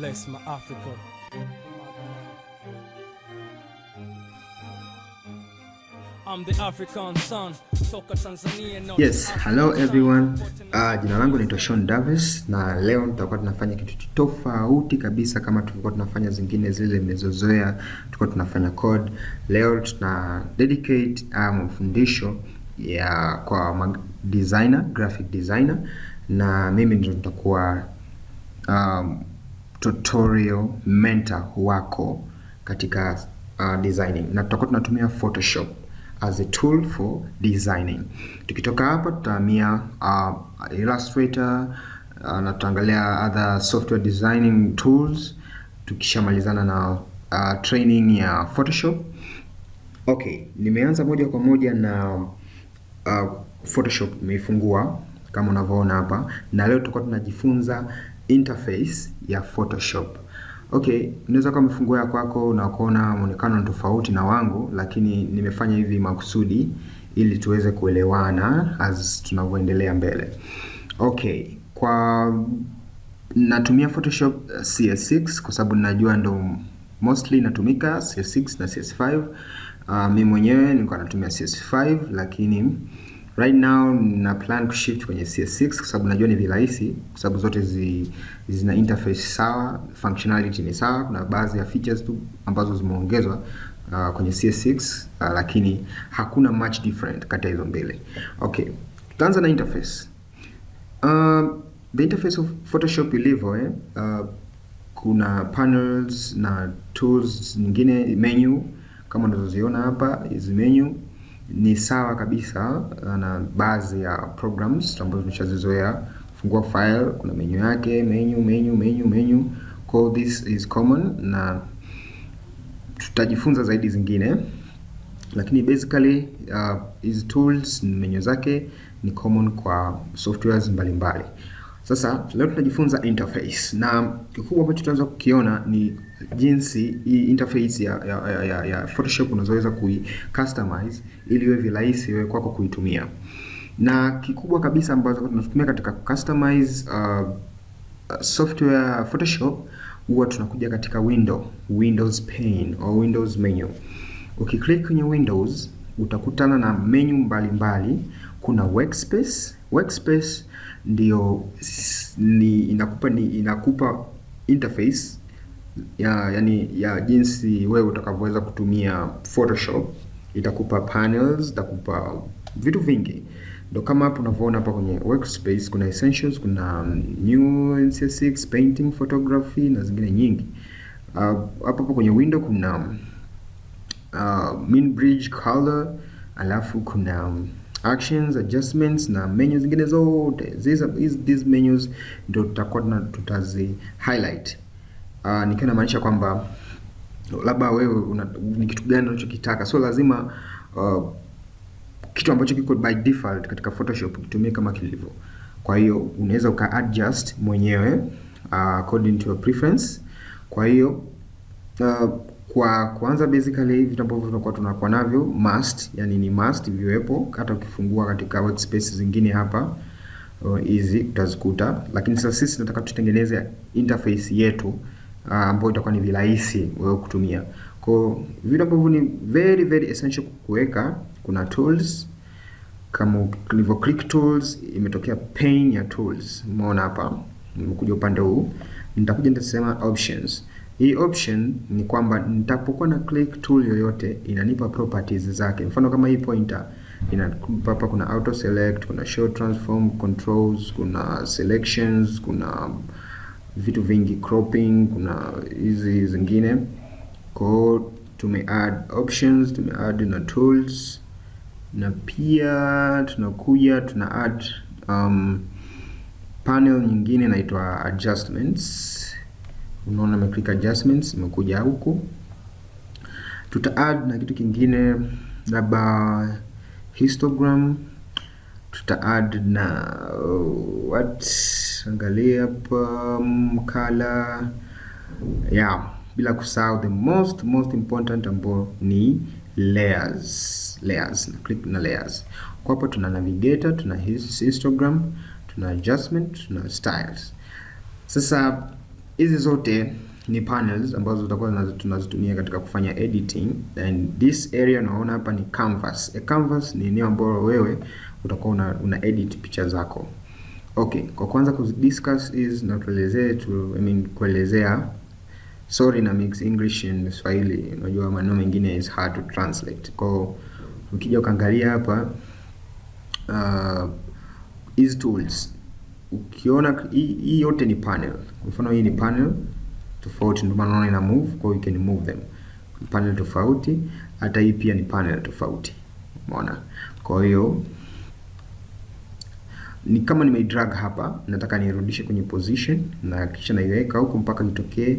bless my Africa. I'm the African son, toka Tanzania. Yes, hello everyone. Jina langu naitwa Shawn Davis na leo tutakuwa tunafanya kitu tofauti kabisa kama tulikuwa tunafanya zingine zile mmezozoea. Tulikuwa tunafanya code. Leo tuna dedicate mafundisho ya kwa designer, graphic designer, na mimi ndio nitakuwa tutorial mentor wako katika designing, na tutakuwa tunatumia Photoshop as a tool for designing. Tukitoka hapa tutahamia Illustrator na tutaangalia other software designing tools tukishamalizana na training ya Photoshop. Okay, nimeanza moja kwa moja na Photoshop. Nimeifungua kama unavyoona hapa, na leo tutakuwa tunajifunza interface ya Photoshop. Okay, unaweza kama umefungua ya kwako na kuona muonekano tofauti na wangu, lakini nimefanya hivi makusudi ili tuweze kuelewana as tunavyoendelea mbele. Okay, kwa natumia Photoshop CS6 kwa sababu ninajua ndo mostly natumika CS6 na CS5. Mimi mwenyewe nilikuwa natumia CS5, lakini right now na plan kushift kwenye CS6 kwa sababu najua ni virahisi, kwa sababu zote zina interface sawa, functionality ni sawa. Kuna baadhi ya features tu ambazo zimeongezwa kwenye CS6, lakini hakuna much different kati ya hizo mbili. Okay, tutaanza na interface. The interface of Photoshop ilivyo kuna panels na tools nyingine, menu kama unazoziona hapa. Hizi menu ni sawa kabisa na baadhi ya programs ambazo tumeshazizoea. Fungua file, kuna menu yake, menu. Call this is common, na tutajifunza zaidi zingine, lakini basically hizi tools menu zake ni common kwa softwares mbalimbali. Sasa leo tunajifunza interface, na kikubwa ambacho tutaanza kukiona ni jinsi hii interface ya Photoshop unaweza customize ili iwe virahisi iwe kwako kuitumia. Na kikubwa kabisa ambacho tunatumia katika customize software Photoshop, huwa tunakuja katika Windows pane au Windows menu. Ukiklik kwenye Windows utakutana na menu mbalimbali. Kuna workspace ndio inakupa interface ya jinsi wewe utakavyoweza kutumia Photoshop. Itakupa panels, itakupa vitu vingi. Ndio kama hapo unavyoona hapa kwenye workspace kuna essentials, kuna new CS6, painting, photography na zingine nyingi. Hapo kwenye window kuna min bridge, color, alafu kuna actions, adjustments na menus zingine zote. These menus ndio tutakuwa tutazi highlight. Nikiwa namaanisha kwamba labda wewe ni kitu gani unachokitaka, so lazima kitu ambacho kiko by default katika Photoshop kitumie kama kilivyo. Kwa hiyo unaweza uka adjust mwenyewe according to your preference. Kwa hiyo kwa kwanza basically vitu ambavyo tunakuwa navyo must, yani ni must viwepo. Hata ukifungua katika workspace zingine hapa easy utazikuta, lakini sasa sisi tunataka tutengeneze interface yetu ambayo itakuwa ni virahisi wewe kutumia. Kwa vitu ambavyo ni very very essential kuweka, kuna tools. Kama ulivyo click tools, imetokea pane ya tools. Umeona hapa, nimekuja upande huu, nitakuja nitasema options. Hii option ni kwamba nitapokuwa na click tool yoyote inanipa properties zake. Mfano kama hii pointer inakupa hapa, kuna auto select, kuna show transform controls, kuna selections, kuna vitu vingi, cropping, kuna hizi zingine. Kwa tume add options, tume add na tools, na pia tunakuja tuna add panel nyingine inaitwa adjustments. Unaona nimeclick adjustments, imekuja huku. Tuta add na kitu kingine labda histogram. Tuta add na angalia hapa color. Bila kusahau the most important ambayo ni layers. Na click na layers. Kwa hapo tuna navigator, tuna histogram, tuna adjustment, tuna styles. Sasa hizi zote ni panels ambazo tutakuwa tunazitumia katika kufanya editing, and this area unaona hapa ni canvas. A canvas ni eneo ambalo wewe utakuwa una edit picha zako. Okay, kwa kwanza kudiscuss is na kuelezea, sorry na mix English and Swahili, unajua maneno mengine is hard to translate. Kwa ukija ukaangalia hapa hizi tools, ukiona hii yote ni panel. Mfano hii ni panel tofauti, ndio maana unaona ina move, kwa hiyo you can move them. Panel tofauti, hata hii pia ni panel tofauti. Umeona? Kwa hiyo ni kama nimedrag hapa, nataka nirudishe kwenye position na kisha naiweka huko mpaka itokee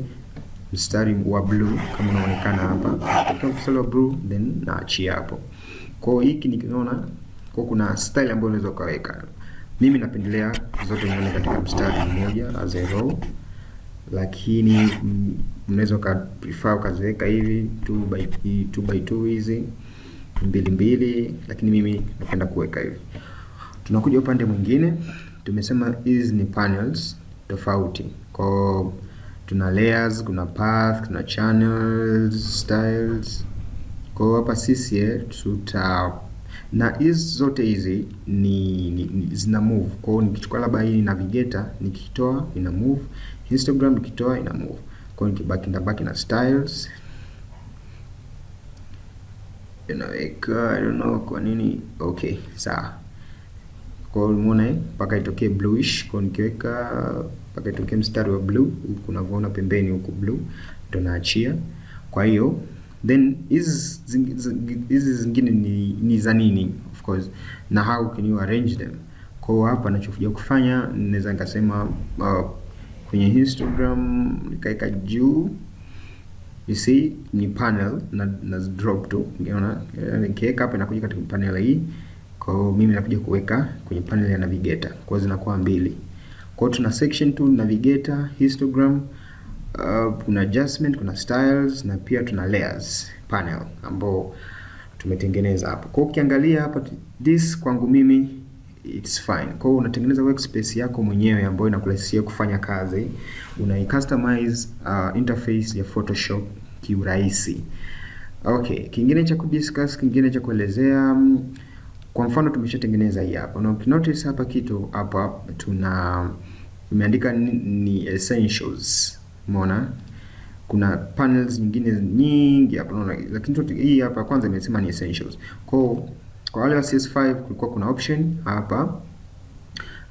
mstari wa blue kama unaonekana hapa. Kwa mstari wa blue then naachia hapo. Kwa hiyo hiki nikiona kwa kuna style ambayo unaweza ukaweka. Mimi napendelea zote nione katika mstari mmoja as a row, lakini unaweza prefer ukaziweka hivi 2x2 hizi 2x2, lakini mimi napenda kuweka hivi. Tunakuja upande mwingine, tumesema hizi ni panels tofauti. Kwa tuna layers, kuna path, kuna channels, styles. Kwa hapa sisi na hizi zote hizi ni zina move. Kwa hiyo nikichukua labda hii navigator, nikitoa ina move, Instagram nikitoa ina move. Kwa hiyo nitabaki na styles. Inaweka, I don't know kwa nini. Okay, sawa. Kwa hiyo umeona mpaka itokee bluish. Kwa nikiweka mpaka itokee mstari wa blue, huku unavyoona pembeni huku blue, ndio naachia. Kwa hiyo then hizi zingine ni za nini, of course, na how can you arrange them. Kwa hiyo hapa ninachokuja kufanya, naweza nikasema kwenye Instagram nikaeka juu, you see ni panel na drop tu, unaona nikiweka hapa inakuja katika panel hii. Kwa hiyo mimi nakuja kuweka kwenye panel ya navigator, kwa hiyo zinakuwa mbili. Kwa hiyo tuna section tu navigator, histogram, kuna adjustment, kuna styles, na pia tuna layers panel ambao tumetengeneza hapo. Kwa hiyo ukiangalia hapa, this kwangu mimi it's fine. Kwa hiyo unatengeneza workspace yako mwenyewe ambayo inakurahisishia kufanya kazi, customize interface ya Photoshop kiurahisi. Okay, kingine cha kudiscuss, kingine cha kuelezea, kwa mfano tumeshatengeneza hii hapa. Na ukinotice hapa kitu hapa imeandika ni essentials. Umeona? Kuna panels nyingine nyingi hapa unaona, lakini hii hapa kwanza imesema ni essentials. Kwa wale wa CS5 kulikuwa kuna option hapa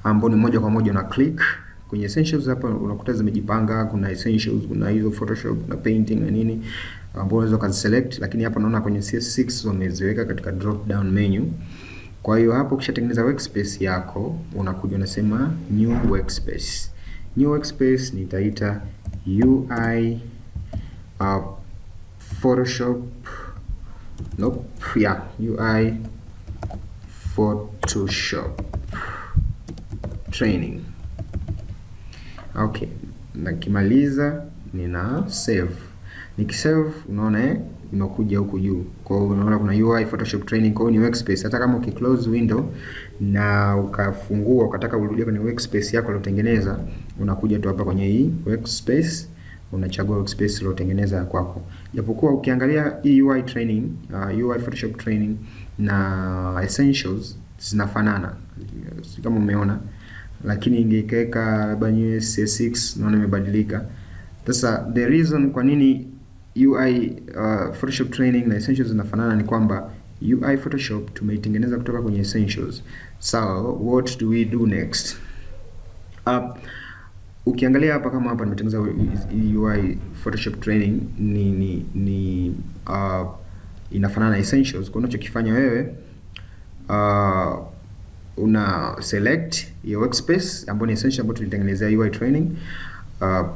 ambao ni moja kwa moja una click kwenye essentials hapa, unakuta zimejipanga. Kuna essentials, kuna hizo Photoshop, kuna painting na nini ambao unaweza kuselect, lakini hapa naona kwenye CS6 wameziweka katika drop down menu. Kwa hiyo hapo ukishatengeneza workspace yako, unakuja unasema new workspace. New workspace nitaita UI Photoshop, UI Photoshop training. Okay, nakimaliza nina save. Nikisave unaona imekuja huku juu. Kwa hiyo unaona kuna UI Photoshop training, kwa hiyo ni workspace. Hata kama ukiclose window na ukafungua ukataka urudie kwenye workspace yako uliyotengeneza, unakuja tu hapa kwenye hii workspace, unachagua workspace uliyotengeneza kwako. Japokuwa ukiangalia hii UI training, UI Photoshop training na essentials zinafanana, kama umeona, lakini ingekeka labda new CS6 naona imebadilika. Sasa the reason kwa nini UI Photoshop training na essentials zinafanana ni kwamba UI Photoshop tumeitengeneza kutoka kwenye essentials. So what do we do next? Ukiangalia hapa, kama hapa nimetengeneza UI Photoshop training inafanana na essentials. Kwa unachokifanya wewe una select your workspace ambayo ni essential ambayo tulitengenezea UI training.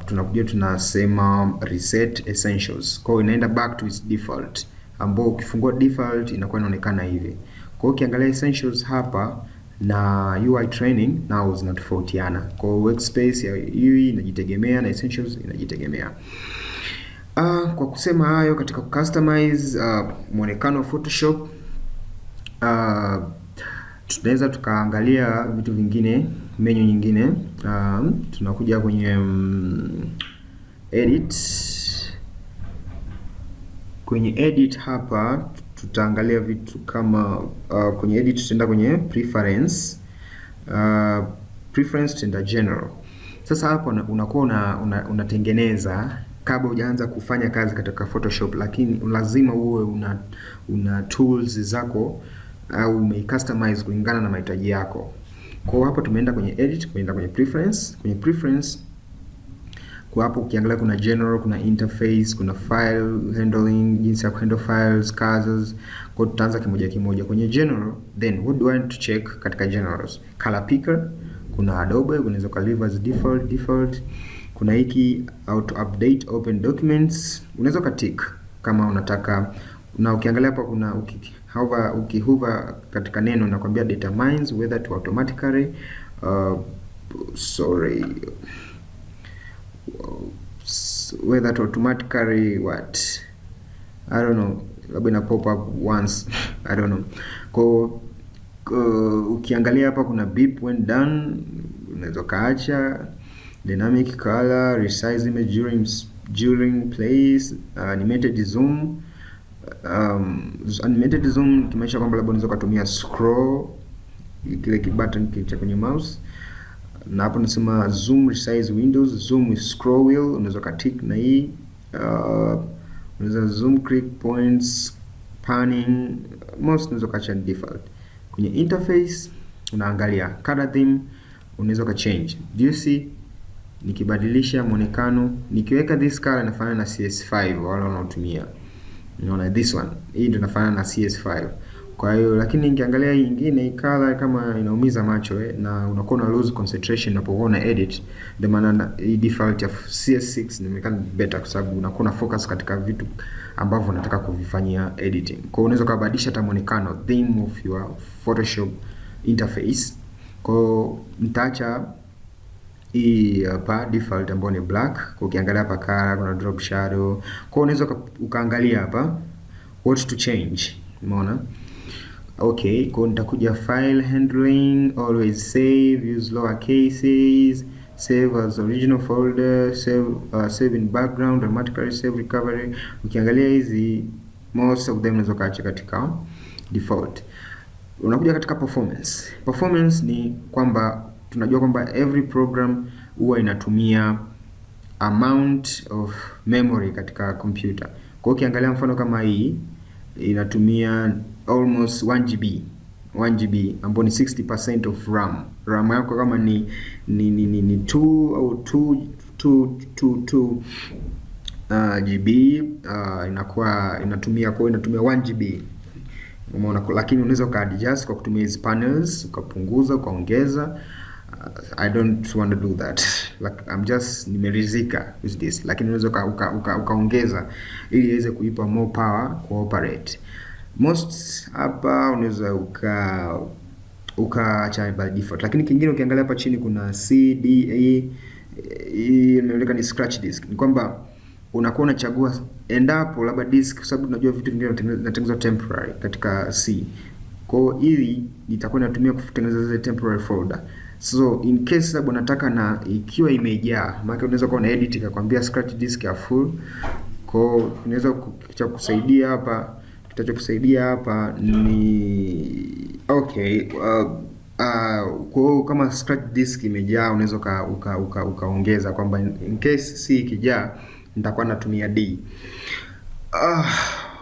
Tunakuja tunasema reset essentials. Kwa hiyo inaenda back to its default, ambao ukifungua default inakuwa inaonekana hivi. Kwa hiyo ukiangalia essentials hapa na UI training nao zinatofautiana. Kwa hiyo workspace ya UI inajitegemea na essentials inajitegemea. Kwa kusema hayo, katika customize muonekano wa Photoshop, tunaweza tukaangalia vitu vingine, menu nyingine. Tunakuja kwenye edit. Kwenye edit hapa tutaangalia vitu kama kwenye edit tutaenda kwenye preference, tutaenda general. Sasa hapo unakuwa unatengeneza kabla hujaanza kufanya kazi katika Photoshop, lakini lazima uwe una tools zako au umecustomize kulingana na mahitaji yako. Kwa hapo tumeenda kwenye edit, tumeenda kwenye preference. Kwenye preference kwa hapo ukiangalia kuna general, kuna interface, kuna file handling, jinsi ya kuhandle files, cursors. Kwa tutaanza kimoja kimoja. Kwenye general, then what do I want to check katika generals? Color picker, kuna Adobe, unaweza ka leave as default. Kuna hiki auto update open documents, unaweza ka tick kama unataka. Na ukiangalia hapa kuna ukihover katika neno nakwambia determines whether to automatically whether to automatically what, I don't know, labda ina pop up once I don't know. Kwa ukiangalia hapa kuna beep when done, unaweza kaacha. Dynamic color, resize image during place, animated zoom. Animated zoom kimaanisha kwamba labda unaweza kutumia scroll, kile button cha kwenye mouse. Na hapo nasema zoom resize windows, zoom with scroll wheel, unaweza katick na hii. Unaweza zoom click points, panning, most unaweza kaacha default. Kwenye interface unaangalia color theme, unaweza ka change. Do you see? Nikibadilisha muonekano, nikiweka this color inafanana na CS5 wala wanaotumia. Unaona this one, hii ndio inafanana na CS5. Kwa hiyo lakini nikiangalia hii nyingine, hii color kama inaumiza macho na unakuwa na lose concentration unapoona edit. Ndio maana hii default ya CS6 inaonekana better kwa sababu unakuwa na focus katika vitu ambavyo unataka kuvifanyia editing. Kwa hiyo unaweza kubadilisha hata muonekano, theme of your Photoshop interface. Kwa hiyo nitaacha hii hapa default ambayo ni black. Kwa ukiangalia hapa color kuna drop shadow. Kwa unaweza ukaangalia hapa what to change. Umeona? Okay, kwa nitakuja file handling, always save, use lower cases, save as original folder, save in background, automatically save recovery. Ukiangalia hizi most of them unaweza kaacha katika default. Unakuja katika performance. Performance ni kwamba tunajua kwamba every program huwa inatumia amount of memory katika computer. Kwa hiyo ukiangalia mfano kama hii inatumia almost 1 GB ambapo ni 60% of RAM. RAM yako kama ni 2 au 2 GB inakuwa inatumia 1 GB. Umeona, lakini unaweza ukaadjust kwa kutumia hizo panels, ukapunguza, ukaongeza. I don't want to do that. Like I'm just nimeridhika with this, lakini unaweza ukaongeza ili iweze kuipa more power cooperate. Most hapa unaweza ukaacha by default, lakini kingine ukiangalia hapa chini kuna CDA, hii inaeleka ni scratch disk. Ni kwamba unakuwa unachagua endapo labda disk, kwa sababu tunajua vitu vingine vinatengenezwa temporary katika C. Kwa hiyo hili nitakuwa natumia kutengeneza zile temporary folder. So in case labda nataka na ikiwa imejaa, maana unaweza kuwa na edit ikakwambia scratch disk ya full. Kwa hiyo unaweza kitakusaidia hapa ni okay, kwa kama scratch disk imejaa unaweza ukaongeza kwamba in case C ikijaa nitakuwa natumia D.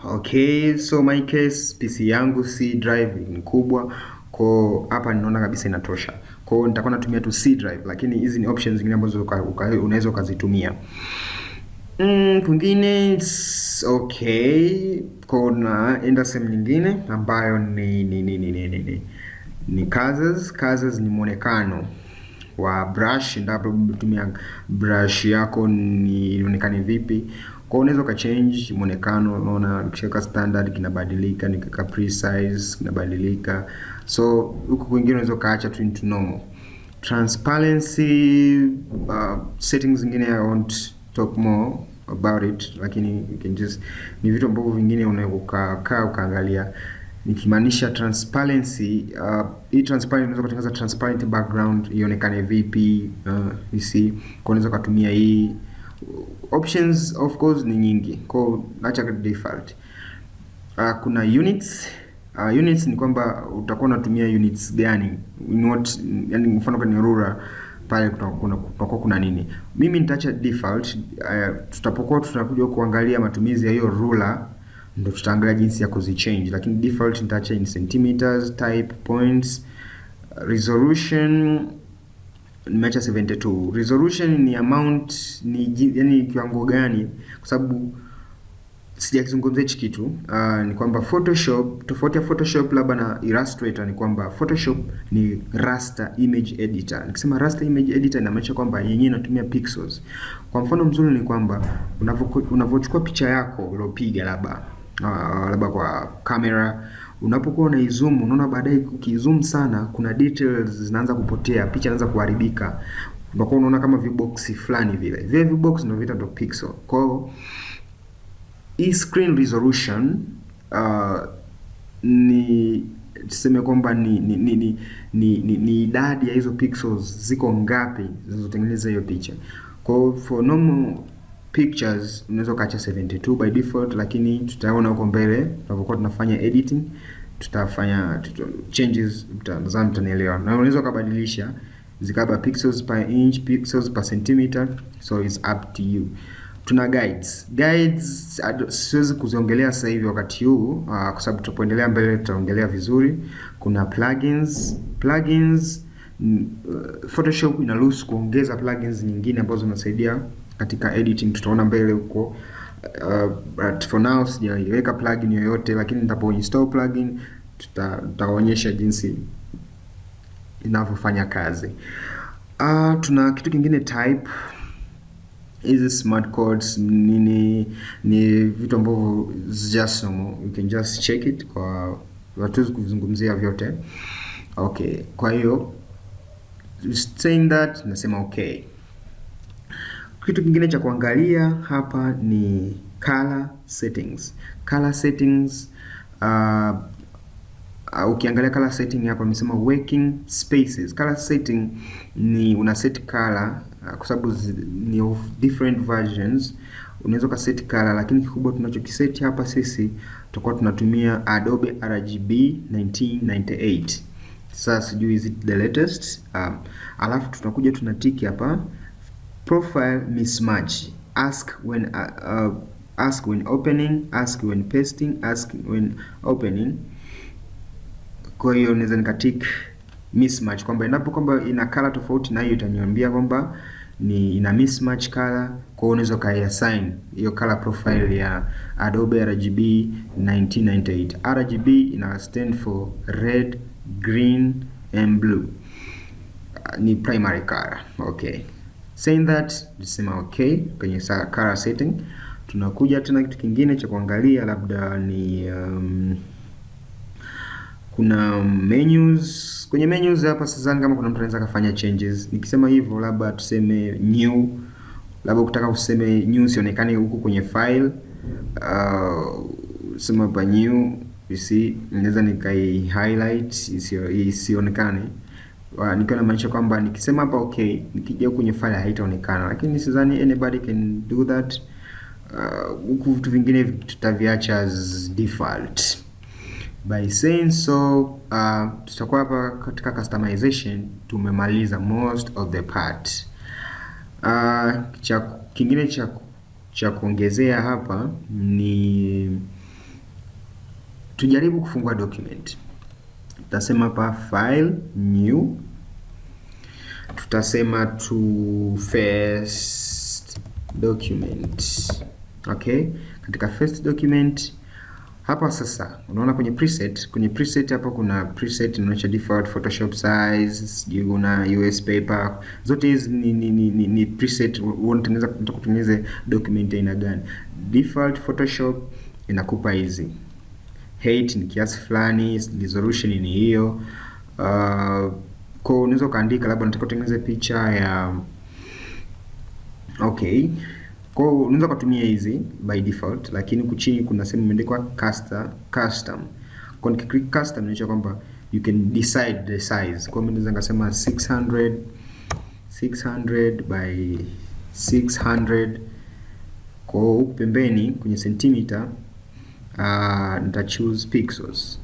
Okay, so my case PC yangu C drive ni kubwa, kwa hapa ninaona kabisa inatosha. Kwa hiyo nitakuwa natumia tu C drive, lakini hizi ni options zingine ambazo unaweza ukazitumia. Kwingine okay, kuna enda sehemu nyingine ambayo ni colors. Colors ni muonekano wa brush, ndipo unatumia brush yako ni ionekane vipi. Kwa unaweza ka change muonekano, unaona ukishika standard kinabadilika, nikaka precise kinabadilika. So huko kwingine unaweza kaacha tu into normal. Transparency settings zingine I won't talk more about it, lakini you can just ni vitu ambavyo vingine unaweza ukaangalia. Nikimaanisha transparency, hii transparent unaweza kutengeneza transparent background ionekane vipi, you see. Kwa unaweza kutumia hii Options of course ni nyingi, kwa acha default. Kuna units. Units ni kwamba utakuwa unatumia units gani, not yani mfano kama ni ruler pale kutakuwa kuna nini. Mimi nitaacha default. Tutapokuwa tunakuja kuangalia matumizi ya hiyo ruler ndio tutaangalia jinsi ya kuzichange, lakini default nitaacha in centimeters, type points, resolution nimeacha 72. Resolution ni amount, ni yani kiwango gani, kwa sababu sijakizungumzia hichi kitu. Ni kwamba Photoshop, tofauti ya Photoshop labda na Illustrator ni kwamba Photoshop ni raster image editor. Nikisema raster image editor inamaanisha kwamba yenyewe inatumia pixels. Kwa mfano mzuri ni kwamba unavyochukua picha yako uliopiga labda kwa kamera, unapokuwa unaizoom, unaona baadaye ukizoom sana kuna details zinaanza kupotea, picha inaanza kuharibika. Unakuwa unaona kama vibox fulani vile. Vile vibox ndio vinaitwa pixel. Kwa hiyo hii screen resolution ni tuseme kwamba ni idadi ya hizo pixels ziko ngapi zinazotengeneza hiyo picha. Kwa hiyo for normal pictures unaweza kaacha 72 by default, lakini tutaona huko mbele tunapokuwa tunafanya editing tutafanya changes, mtanielewa. Na unaweza kubadilisha zikaba pixels per inch, pixels per centimeter, so it's up to you. Tuna guides. Guides siwezi kuziongelea sasa hivi wakati huu, kwa sababu tutapoendelea mbele tutaongelea vizuri. Kuna plugins. Photoshop inaruhusu kuongeza plugins nyingine ambazo zinasaidia katika editing, tutaona mbele huko. But for now sijaiweka plugin yoyote, lakini nitapo install plugin tutaonyesha jinsi inavyofanya kazi. Tuna kitu kingine type. Hizi smart codes ni vitu ambavyo just normal, you can just check it, kwa watu kuzungumzia vyote. Okay, kwa hiyo saying that nasema okay. Kitu kingine cha kuangalia hapa ni color settings. Color settings, ukiangalia color setting hapa nimesema working spaces. Color setting ni una set color, kwa sababu ni of different versions. Unaweza ka set color, lakini kikubwa tunachokiseti hapa sisi tutakuwa tunatumia Adobe RGB 1998. Sasa sijui is it the latest. Alafu tunakuja tunatiki hapa profile mismatch. Ask when opening, ask when pasting, ask when opening. Kwa hiyo naweza nikatik mismatch kwamba inapo kwamba ina color tofauti na hiyo itaniambia kwamba ni ina mismatch color. Kwa hiyo unaweza kai-assign hiyo color profile ya Adobe RGB 1998. RGB ina stand for red, green and blue. Ni primary color. Okay. Saying that, tusema okay kwenye color setting. Tunakuja tena kitu kingine cha kuangalia, labda ni kuna menus. Kwenye menus hapa sasa, kama kuna mtu anaweza kufanya changes. Nikisema hivyo labda tuseme new, labda ukitaka useme new sionekane huko kwenye file, sema hapa new, you see, naweza nikai highlight isionekane. Nikiwa namaanisha kwamba nikisema hapa okay, nikija kwenye file haitaonekana, lakini sidhani anybody can do that. Huku vitu vingine tutaviacha as default. By saying so, tutakuwa hapa katika customization tumemaliza most of the part. Kingine cha kuongezea hapa ni tujaribu kufungua document. Tutasema hapa file new, tutasema to first document. Okay, katika first document hapa sasa unaona kwenye preset hapa kuna preset inaonyesha default Photoshop size, una US paper, zote hizi ni preset. Unaweza kutengeneza document aina gani. Default Photoshop inakupa hizi. Height ni kiasi fulani, resolution ni hiyo. Kwa unaweza kaandika labda nataka kutengeneza picha ya okay. Kwa unaweza kutumia hizi by default, lakini huku chini kuna sehemu imeandikwa custom. Kwa nikiclick custom inaonyesha kwamba you can decide the size. Kwa mimi naweza ngasema 600 by 600 Kwa hiyo huku pembeni kwenye centimeter nita choose pixels.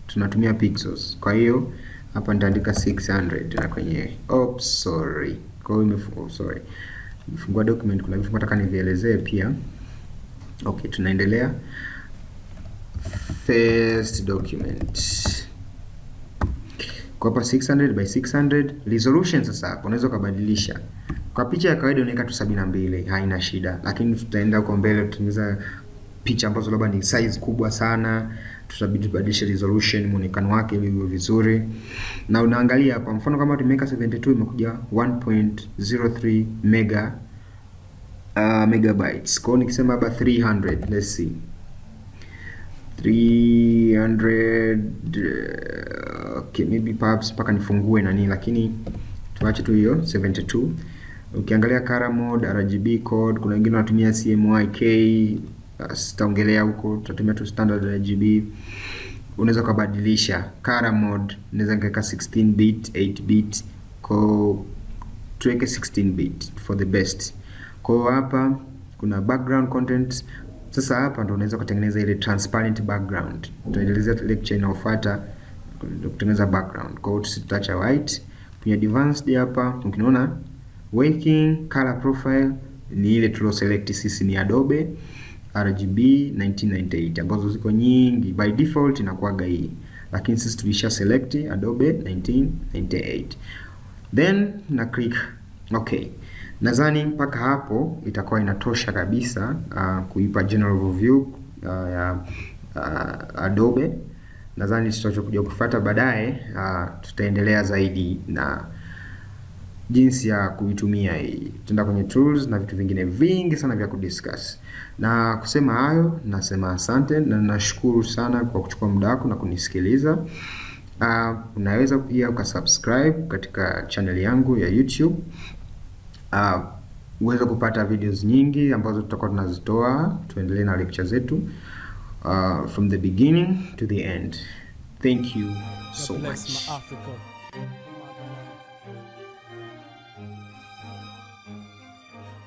Tunatumia pixels. Kwa hiyo hapa nitaandika 600 na kwenye sorry. Kwa hiyo nimefungua document, kuna vitu nataka nivielezee pia. Okay, tunaendelea. First document. Kwa hapa 600 by 600 resolution. Sasa unaweza kubadilisha. Kwa picha ya kawaida unaweka tu 72, haina shida. Lakini tutaenda huko mbele tutengeneza picha ambazo labda ni size kubwa sana, tutabidi tubadilishe resolution, muonekano wake ili uwe vizuri. Na unaangalia hapa mfano kama tumeweka 72 imekuja 1.03 megabytes. Kwa hiyo nikisema hapa 300, let's see. 300 okay, maybe perhaps mpaka nifungue nani, lakini tuache tu hiyo 72. Ukiangalia color mode, RGB code, kuna wengine wanatumia CMYK, sitaongelea huko, tutatumia tu standard RGB. Unaweza kubadilisha color mode, naweza nikaweka 16 bit, 8 bit, kwa tuweke 16 bit for the best. Kwa hapa kuna background content. Sasa hapa ndo unaweza kutengeneza ile transparent background. Tutaendeleza lecture inayofuata kutengeneza background. Kwa hiyo tutaacha white. Kwenye advanced hapa ukiona working color profile ni ile tulio select sisi, ni Adobe RGB 1998 ambazo ziko nyingi, by default inakuwaga hii, lakini sisi tulisha select Adobe 1998. Then na click okay. Nadhani mpaka hapo itakuwa inatosha kabisa kuipa general overview ya Adobe. Nadhani tutachokuja kufuata baadaye, tutaendelea zaidi na jinsi ya kuitumia hii. Tutaenda kwenye tools na vitu vingine vingi sana vya kudiscuss. Na kusema hayo, nasema asante na nashukuru sana kwa kuchukua muda wako na kunisikiliza. Unaweza pia ukasubscribe katika channel yangu ya YouTube. Uweze kupata videos nyingi ambazo tutakuwa tunazitoa, tuendelee na lecture zetu from the beginning to the end. Thank you so much.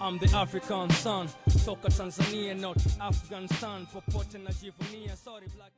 I'm the African son, toka Tanzania, not Afghanistan, popote najivunia, sorry black